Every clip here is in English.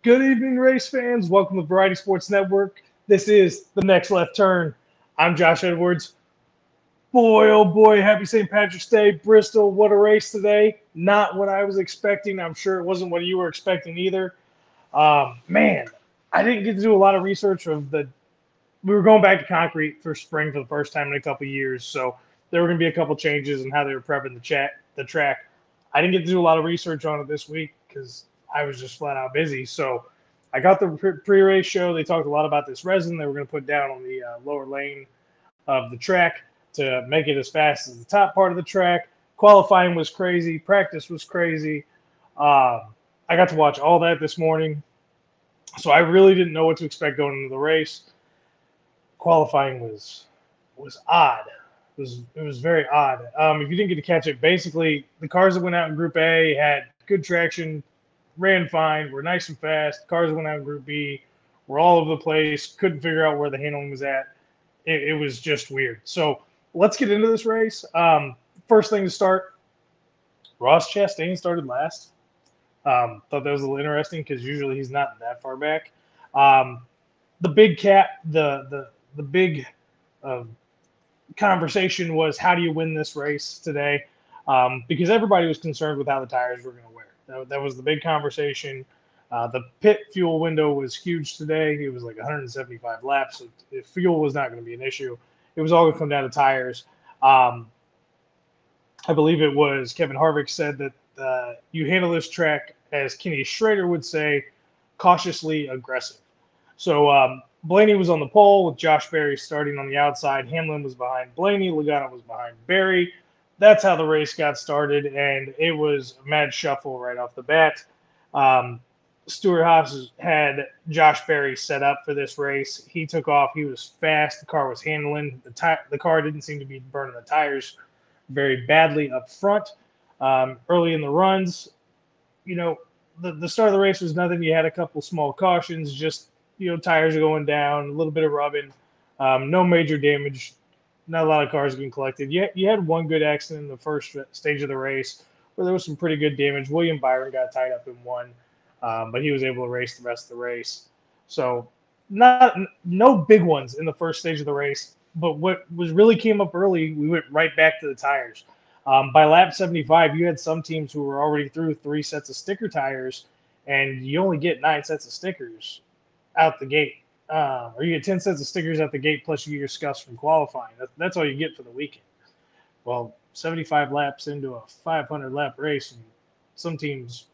Good evening, race fans. Welcome to Variety Sports Network. This is The Next Left Turn. I'm Josh Edwards. Boy, oh boy, happy St. Patrick's Day. Bristol, what a race today. Not what I was expecting. I'm sure it wasn't what you were expecting either. Man, I didn't get to do a lot of research we were going back to concrete for spring for the first time in a couple years, so there were going to be a couple changes in how they were prepping the track. I didn't get to do a lot of research on it this week because I was just flat out busy. So I got the pre-race show. They talked a lot about this resin they were going to put down on the lower lane of the track to make it as fast as the top part of the track. Qualifying was crazy. Practice was crazy. I got to watch all that this morning, so I really didn't know what to expect going into the race. Qualifying was odd. It was very odd. If you didn't get to catch it, basically the cars that went out in Group A had good traction, ran fine, were nice and fast. Cars that went out in Group B were all over the place, couldn't figure out where the handling was at. It was just weird. So let's get into this race. First thing to start, Ross Chastain started last. Thought that was a little interesting because usually he's not that far back. The big the big uh, conversation was how do you win this race today? Because everybody was concerned with how the tires were going to wear. That was the big conversation. The pit fuel window was huge today. It was like 175 laps. So if fuel was not going to be an issue, it was all going to come down to tires. I believe it was Kevin Harvick said that you handle this track, as Kenny Schrader would say, cautiously aggressive. So Blaney was on the pole with Josh Berry starting on the outside. Hamlin was behind Blaney. Logano was behind Berry. That's how the race got started, and it was a mad shuffle right off the bat. Stuart Haas had Josh Berry set up for this race. He took off. He was fast. The car was handling. The car didn't seem to be burning the tires very badly up front. Early in the runs, the start of the race was nothing. You had a couple small cautions, just tires are going down, a little bit of rubbing, no major damage, not a lot of cars being collected. You had one good accident in the first stage of the race where there was some pretty good damage. William Byron got tied up in one, but he was able to race the rest of the race. So no big ones in the first stage of the race, but what was really came up early, we went right back to the tires. By lap 75, you had some teams who were already through 3 sets of sticker tires, and you only get 9 sets of stickers out the gate. Or you get 10 sets of stickers out the gate, plus you get your scuffs from qualifying. That's all you get for the weekend. Well, 75 laps into a 500-lap race, and some teams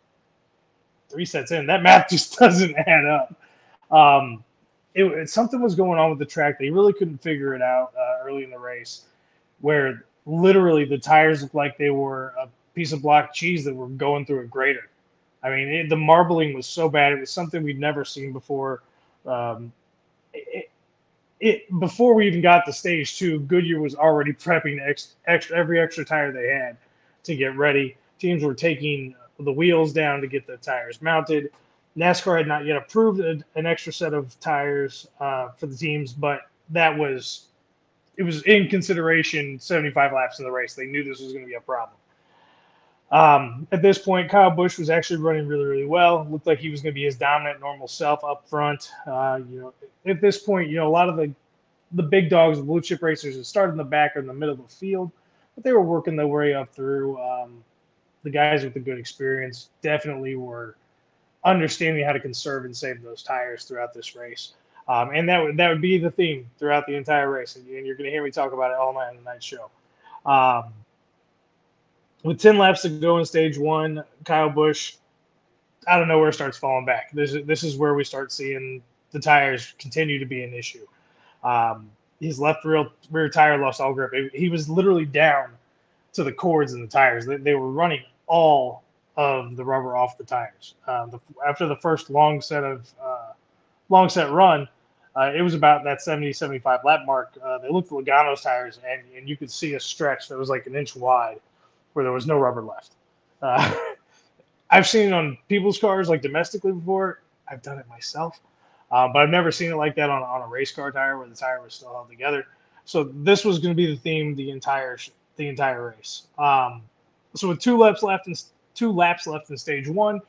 3 sets in, that math just doesn't add up. Something was going on with the track. They really couldn't figure it out early in the race, where literally the tires looked like they were a piece of block cheese that were going through a grater. I mean, the marbling was so bad. It was something we'd never seen before. Before we even got to stage 2, Goodyear was already prepping every extra tire they had to get ready. Teams were taking the wheels down to get the tires mounted. NASCAR had not yet approved an extra set of tires for the teams, but it was in consideration 75 laps in the race. They knew this was going to be a problem. At this point, Kyle Busch was actually running really, really well. Looked like he was going to be his dominant, normal self up front. At this point, a lot of the big dogs, the blue chip racers, that started in the back or in the middle of the field, but they were working their way up through. The guys with the good experience definitely were understanding how to conserve and save those tires throughout this race. And that would be the theme throughout the entire race. And you're going to hear me talk about it all night on the night show. With 10 laps to go in stage 1, Kyle Busch, out of nowhere, starts falling back. This is where we start seeing the tires continue to be an issue. His left rear tire lost all grip. He was literally down to the cords in the tires. They were running all of the rubber off the tires. After the first long set run, it was about that 70, 75 lap mark. They looked at Logano's tires, and you could see a stretch that was like an inch wide where there was no rubber left. I've seen it on people's cars, like domestically before. I've done it myself, but I've never seen it like that on a race car tire where the tire was still held together. So this was going to be the theme the entire race. So with 2 laps left in stage 1,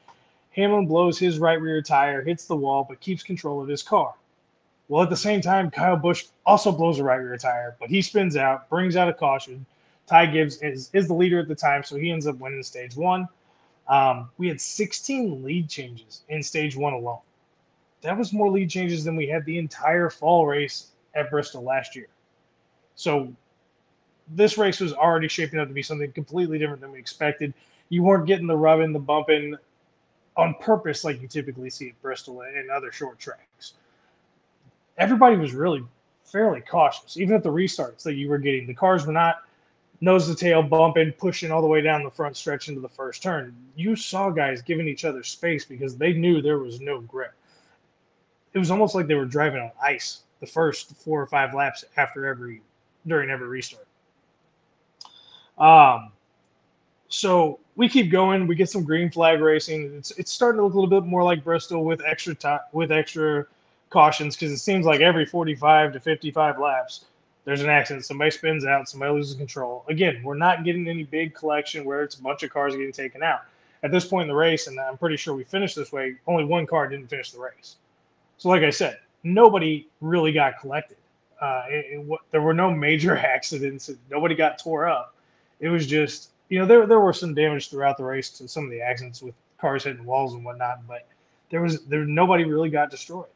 Hamlin blows his right rear tire, hits the wall, but keeps control of his car. Well, at the same time, Kyle Busch also blows a right rear tire, but he spins out, brings out a caution. Ty Gibbs is the leader at the time, so he ends up winning stage one. We had 16 lead changes in stage one alone. That was more lead changes than we had the entire fall race at Bristol last year. So this race was already shaping up to be something completely different than we expected. You weren't getting the rubbing, the bumping on purpose like you typically see at Bristol and other short tracks. Everybody was really fairly cautious, even at the restarts that you were getting. The cars were not nose to tail bumping, pushing all the way down the front stretch into the first turn. You saw guys giving each other space because they knew there was no grip. It was almost like they were driving on ice the first 4 or 5 laps during every restart. So we keep going. We get some green flag racing. It's starting to look a little bit more like Bristol with extra cautions, because it seems like every 45 to 55 laps there's an accident. Somebody spins out. Somebody loses control. Again, we're not getting any big collection where it's a bunch of cars getting taken out. At this point in the race, and I'm pretty sure we finished this way, only one car didn't finish the race. So like I said, nobody really got collected. There were no major accidents. Nobody got tore up. It was just, there were some damage throughout the race to some of the accidents with cars hitting walls and whatnot, but nobody really got destroyed.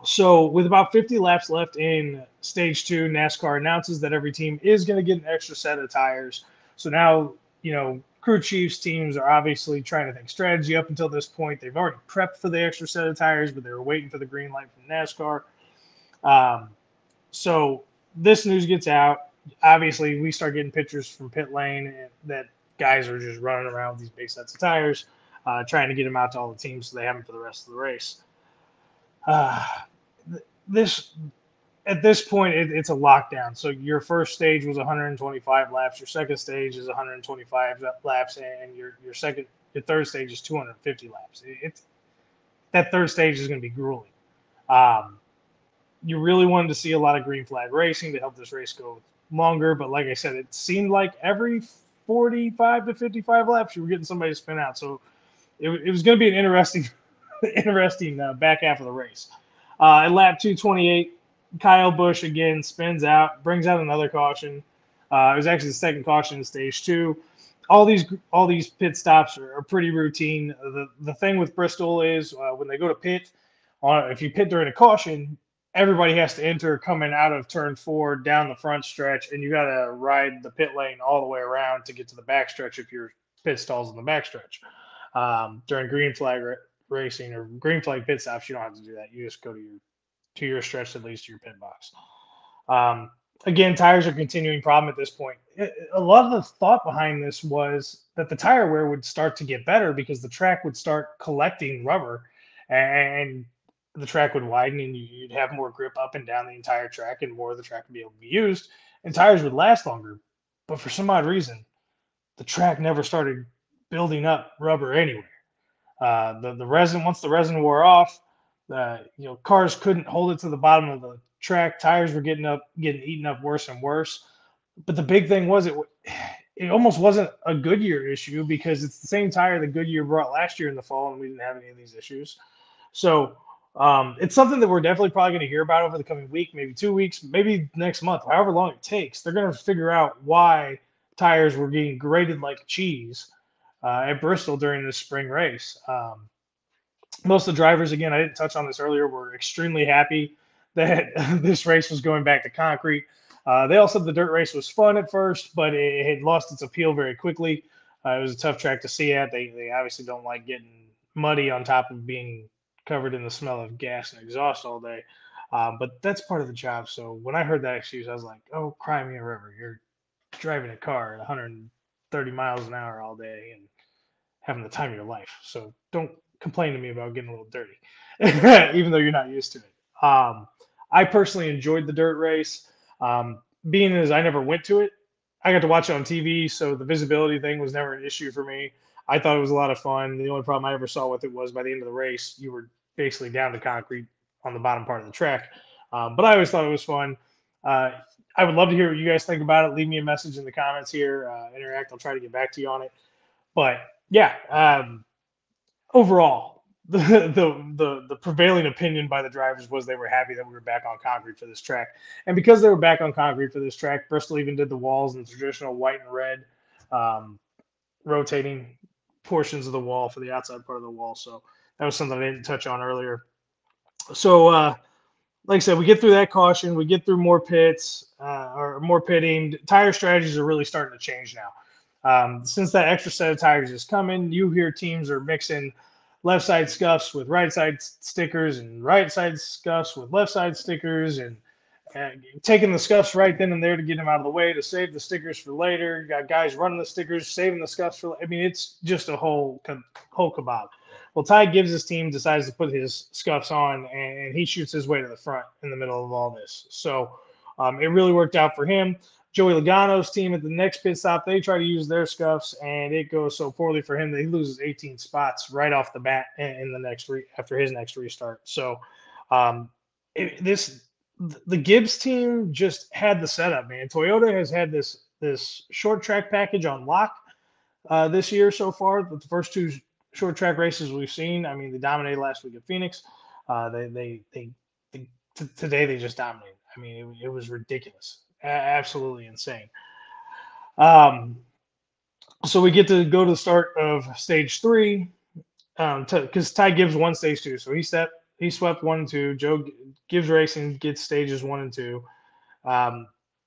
So with about 50 laps left in stage two, NASCAR announces that every team is going to get an extra set of tires. So now, crew chiefs teams are obviously trying to think strategy. Up until this point, they've already prepped for the extra set of tires, but they were waiting for the green light from NASCAR. So this news gets out. Obviously, we start getting pictures from pit lane that guys are just running around with these big sets of tires, trying to get them out to all the teams so they have them for the rest of the race. At this point, it's a lockdown. So your first stage was 125 laps. Your second stage is 125 laps, and your third stage is 250 laps. That third stage is going to be grueling. You really wanted to see a lot of green flag racing to help this race go longer, but like I said, it seemed like every 45 to 55 laps you were getting somebody to spin out. So it was going to be an interesting back half of the race. At lap 228, Kyle Busch again spins out, brings out another caution. It was actually the second caution in stage two. All these pit stops are pretty routine. The thing with Bristol is when they go to pit, if you pit during a caution, everybody has to enter coming out of turn 4 down the front stretch, and you got to ride the pit lane all the way around to get to the back stretch if your pit stalls in the back stretch. During green flag racing or green flag pit stops, you don't have to do that. You just go to your stretch that leads to your pit box. Again, tires are a continuing problem at this point. A lot of the thought behind this was that the tire wear would start to get better because the track would start collecting rubber and the track would widen and you'd have more grip up and down the entire track and more of the track would be able to be used and tires would last longer. But for some odd reason, the track never started building up rubber anywhere. The resin, once the resin wore off, cars couldn't hold it to the bottom of the track. Tires were getting eaten up worse and worse. But the big thing was it almost wasn't a Goodyear issue because it's the same tire that Goodyear brought last year in the fall, and we didn't have any of these issues. So it's something that we're definitely probably going to hear about over the coming week, maybe 2 weeks, maybe next month, however long it takes. They're going to figure out why tires were getting grated like cheese at Bristol during this spring race. Most of the drivers, again, I didn't touch on this earlier, were extremely happy that this race was going back to concrete. They all said the dirt race was fun at first, but it had lost its appeal very quickly. It was a tough track to see at. They obviously don't like getting muddy on top of being covered in the smell of gas and exhaust all day. But that's part of the job. So when I heard that excuse, I was like, oh, cry me a river. You're driving a car at 130 miles an hour all day and having the time of your life. So don't complain to me about getting a little dirty, even though you're not used to it. I personally enjoyed the dirt race. Being as I never went to it, I got to watch it on TV, so the visibility thing was never an issue for me. I thought it was a lot of fun. The only problem I ever saw with it was by the end of the race, you were basically down to concrete on the bottom part of the track. But I always thought it was fun. I would love to hear what you guys think about it. Leave me a message in the comments here. Interact. I'll try to get back to you on it. But Yeah. Overall, the prevailing opinion by the drivers was they were happy that we were back on concrete for this track, and because they were back on concrete for this track, Bristol even did the walls in the traditional white and red, um, rotating portions of the wall for the outside part of the wall. So that was something I didn't touch on earlier. So, like I said, we get through that caution, we get through more pits or more pitting. Tire strategies are really starting to change now. Since that extra set of tires is coming, you hear teams are mixing left side scuffs with right side stickers and right side scuffs with left side stickers and taking the scuffs right then and there to get them out of the way to save the stickers for later. You got guys running the stickers, saving the scuffs for. I mean, it's just a whole kebab. Well, Ty Gibbs' team decides to put his scuffs on, and he shoots his way to the front in the middle of all this. So it really worked out for him. Joey Logano's team at the next pit stop, they try to use their scuffs, and it goes so poorly for him that he loses 18 spots right off the bat in the after his next restart. So um, this the Gibbs team just had the setup, man. Toyota has had this short track package on lock this year so far. The first two short track races we've seen, I mean, they dominated last week at Phoenix. Today they just dominated. I mean, it was ridiculous, absolutely insane. Um, so we get to go to the start of stage three because Ty Gibbs won stage two, so he swept 1 and 2. Gibbs Racing gets stages 1 and 2. Um,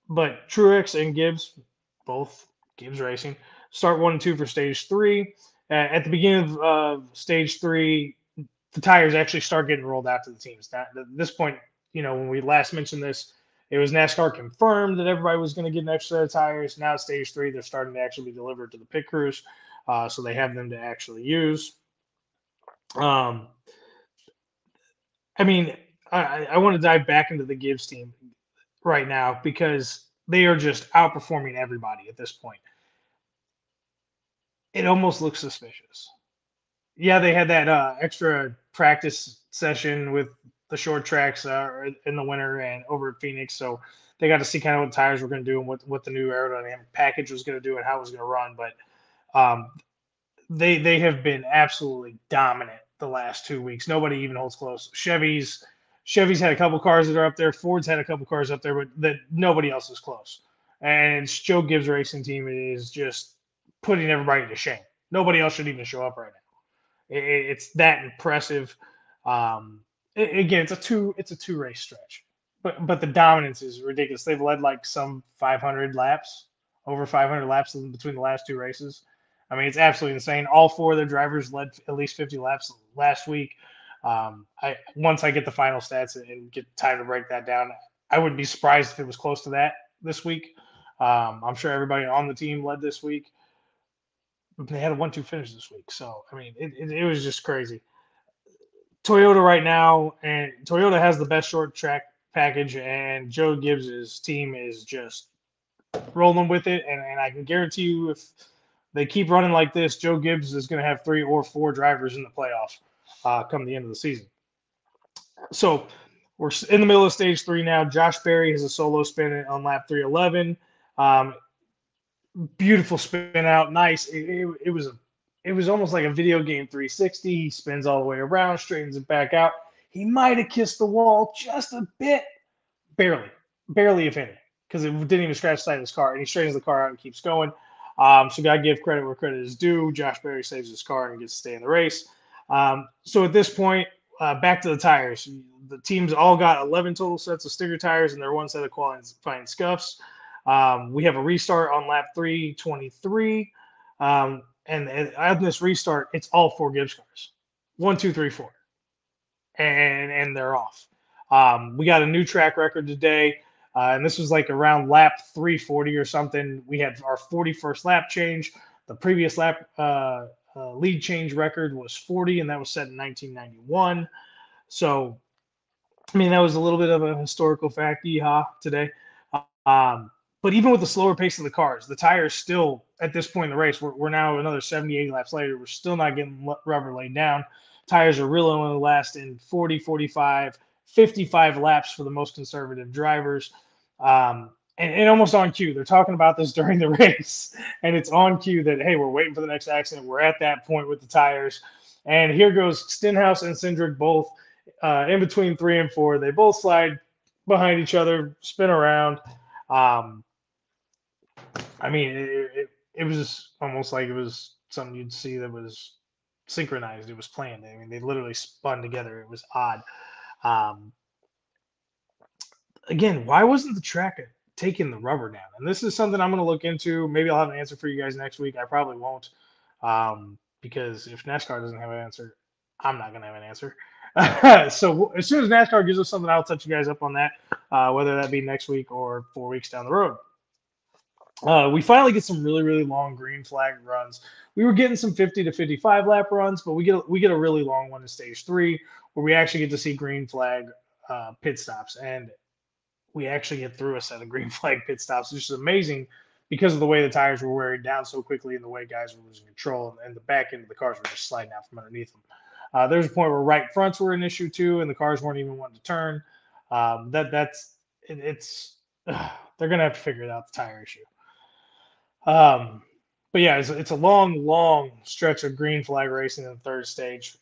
but Truex and Gibbs, both Gibbs Racing, start 1 and 2 for stage three. At the beginning of stage three, the tires actually start getting rolled out to the teams. At this point, when we last mentioned this, it was NASCAR confirmed that everybody was going to get an extra set of tires. Now stage three, they're starting to actually be delivered to the pit crews, so they have them to actually use. Um, I mean, I want to dive back into the Gibbs team right now because they are just outperforming everybody at this point. It almost looks suspicious. Yeah, they had that extra practice session with the short tracks in the winter and over at Phoenix, so they got to see kind of what tires were going to do and what the new aerodynamic package was going to do and how it was going to run. But um, they have been absolutely dominant the last 2 weeks. Nobody even holds close. Chevy's had a couple cars that are up there. Ford's had a couple cars up there, but that nobody else is close. And Joe Gibbs Racing Team is just putting everybody to shame. Nobody else should even show up right now. It's that impressive. Again, it's a two race stretch, but the dominance is ridiculous. They've led like some 500 laps, over 500 laps in between the last two races. I mean, it's absolutely insane. All four of their drivers led at least 50 laps last week. I once I get the final stats and get time to break that down, I would be surprised if it was close to that this week. I'm sure everybody on the team led this week. They had a 1-2 finish this week, so I mean, it was just crazy. Toyota right now, and Toyota has the best short track package, and Joe Gibbs's team is just rolling with it. And I can guarantee you, if they keep running like this, Joe Gibbs is going to have 3 or 4 drivers in the playoffs come the end of the season. So we're in the middle of stage three now. Josh Berry has a solo spin on lap 311. Beautiful spin out, nice. It was almost like a video game 360. He spins all the way around, straightens it back out. He might have kissed the wall just a bit, barely if any, because it didn't even scratch the side of his car. And he straightens the car out and keeps going. So gotta give credit where credit is due. Josh Berry saves his car and gets to stay in the race. So at this point, back to the tires. The teams all got 11 total sets of sticker tires and their 1 set of qualifying scuffs. We have a restart on lap 323. And on this restart, it's all 4 Gibbs cars. 1, 2, 3, 4. And they're off. We got a new track record today. And this was like around lap 340 or something. We had our 41st lap change. The previous lap lead change record was 40, and that was set in 1991. So, I mean, that was a little bit of a historical fact, today. Um, but even with the slower pace of the cars, the tires still, at this point in the race, we're now another 70, 80 laps later, we're still not getting rubber laid down. Tires are really only lasting 40, 45, 55 laps for the most conservative drivers. and almost on cue. They're talking about this during the race, and it's on cue that, hey, we're waiting for the next accident. We're at that point with the tires. And here goes Stenhouse and Cindric both in between 3 and 4. They both slide behind each other, spin around. Um, I mean, it was almost like it was something you'd see that was synchronized. It was planned. I mean, they literally spun together. It was odd. Um, again, why wasn't the track taking the rubber down? And this is something I'm going to look into. Maybe I'll have an answer for you guys next week. I probably won't, because if NASCAR doesn't have an answer, I'm not going to have an answer. So as soon as NASCAR gives us something, I'll touch you guys up on that, whether that be next week or 4 weeks down the road. We finally get some really, really long green flag runs. We were getting some 50 to 55 lap runs, but we get a really long one in stage 3 where we actually get to see green flag pit stops, and we actually get through a set of green flag pit stops, which is amazing because of the way the tires were wearing down so quickly and the way guys were losing control, and the back end of the cars were just sliding out from underneath them. There's a point where right fronts were an issue too, and the cars weren't even wanting to turn. It's they're gonna have to figure it out, the tire issue. But yeah, it's a long, long stretch of green flag racing in the third stage.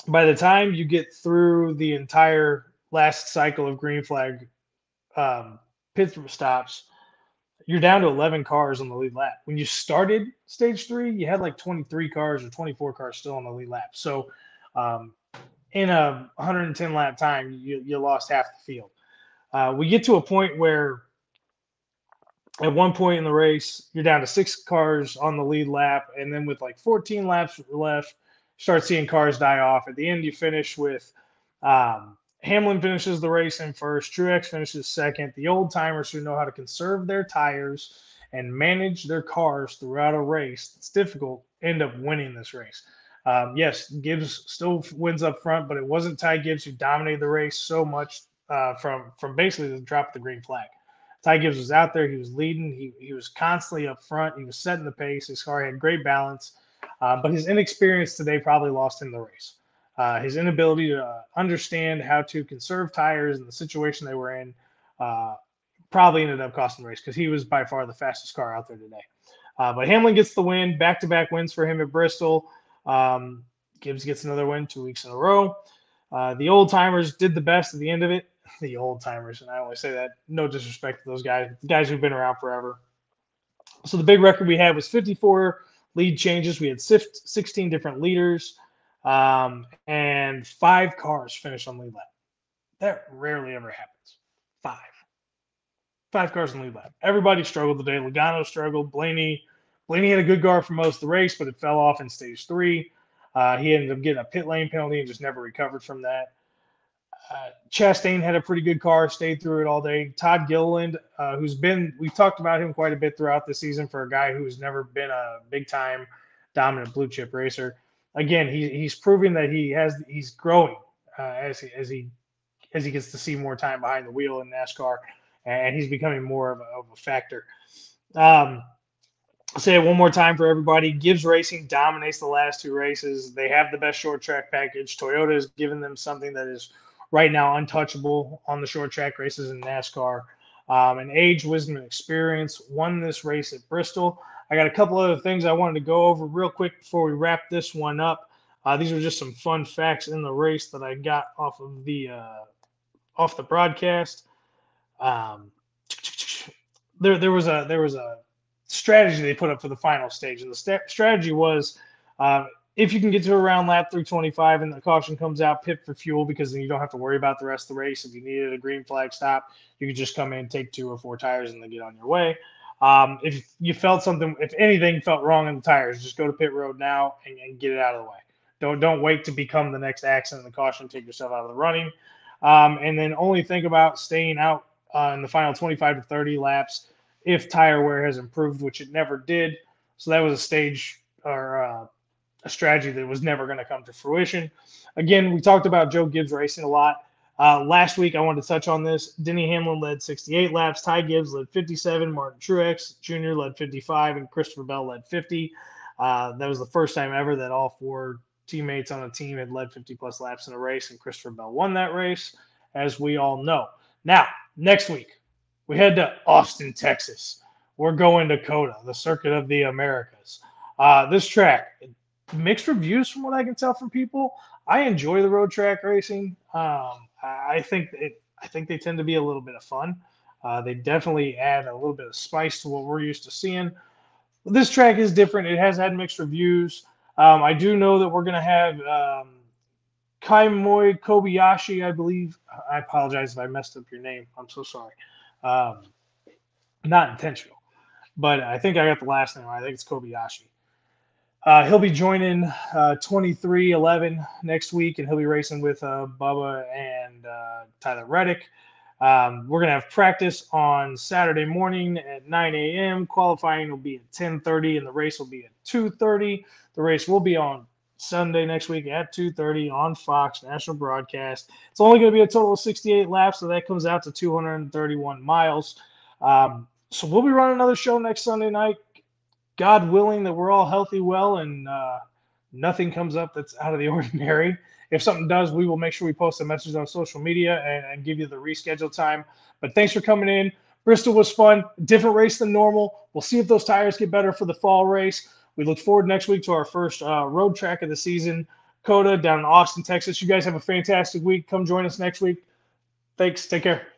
By the time you get through the entire last cycle of green flag pit stops, you're down to 11 cars on the lead lap. When you started stage 3, you had like 23 cars or 24 cars still on the lead lap. So in a 110 lap time, you lost half the field. We get to a point where at one point in the race, you're down to 6 cars on the lead lap, and then with like 14 laps left, start seeing cars die off. At the end, you finish with Hamlin finishes the race in first, Truex finishes second. The old timers who know how to conserve their tires and manage their cars throughout a race that's difficult end up winning this race. Yes, Gibbs still wins up front, but it wasn't Ty Gibbs who dominated the race so much from basically the drop of the green flag. Ty Gibbs was out there. He was leading. He was constantly up front. He was setting the pace. His car had great balance, but his inexperience today probably lost him the race. His inability to understand how to conserve tires in the situation they were in probably ended up costing the race because he was by far the fastest car out there today. But Hamlin gets the win, back-to-back wins for him at Bristol. Gibbs gets another win 2 weeks in a row. The old-timers did the best at the end of it. The old-timers, and I always say that, no disrespect to those guys, the guys who've been around forever. So the big record we had was 54 lead changes. We had 16 different leaders. And 5 cars finished on lead lap. That rarely ever happens. 5 cars on lead lap. Everybody struggled today. Logano struggled. Blaney had a good car for most of the race, but it fell off in stage 3. He ended up getting a pit lane penalty and just never recovered from that. Chastain had a pretty good car, stayed through it all day. Todd Gilliland, we've talked about him quite a bit throughout the season for a guy who's never been a big-time dominant blue chip racer. Again, he's proving that he's growing as he gets to see more time behind the wheel in NASCAR, and he's becoming more of a factor. I'll say it one more time for everybody. Gibbs Racing dominates the last 2 races. They have the best short track package. Toyota has given them something that is right now untouchable on the short track races in NASCAR. And age, wisdom, and experience won this race at Bristol. I got a couple other things I wanted to go over real quick before we wrap this one up. These are just some fun facts in the race that I got off the broadcast. There was a strategy they put up for the final stage, and the strategy was if you can get to around lap 325 and the caution comes out, pit for fuel, because then you don't have to worry about the rest of the race. If you needed a green flag stop, you could just come in, take 2 or 4 tires, and then get on your way. If you felt something, if anything felt wrong in the tires, just go to pit road now and get it out of the way. Don't wait to become the next accident in the caution, take yourself out of the running. And then only think about staying out in the final 25 to 30 laps if tire wear has improved, which it never did. So that was a stage or a strategy that was never going to come to fruition. Again, we talked about Joe Gibbs Racing a lot. Last week, I wanted to touch on this. Denny Hamlin led 68 laps. Ty Gibbs led 57. Martin Truex Jr. led 55. And Christopher Bell led 50. That was the first time ever that all 4 teammates on a team had led 50-plus laps in a race, and Christopher Bell won that race, as we all know. Now, next week, We head to Austin, Texas. We're going to COTA, the Circuit of the Americas. This track, mixed reviews from what I can tell from people. I enjoy the road track racing. I think they tend to be a little bit of fun. They definitely add a little bit of spice to what we're used to seeing. This track is different. It has had mixed reviews. I do know that we're going to have Kaimoi Kobayashi, I believe. I apologize if I messed up your name. I'm so sorry. Um, Not intentional, but I think I got the last name right. I think it's Kobayashi. He'll be joining 2311 next week, and he'll be racing with Bubba and Tyler Reddick. We're going to have practice on Saturday morning at 9 a.m. Qualifying will be at 10:30, and the race will be at 2:30. The race will be on Sunday next week at 2:30 on Fox National Broadcast. It's only going to be a total of 68 laps, so that comes out to 231 miles. So we'll be running another show next Sunday night. God willing that we're all healthy, well, and nothing comes up that's out of the ordinary. If something does, we will make sure we post a message on social media and give you the reschedule time. But thanks for coming in. Bristol was fun. Different race than normal. We'll see if those tires get better for the fall race. We look forward next week to our first road track of the season, COTA, down in Austin, Texas. You guys have a fantastic week. Come join us next week. Thanks. Take care.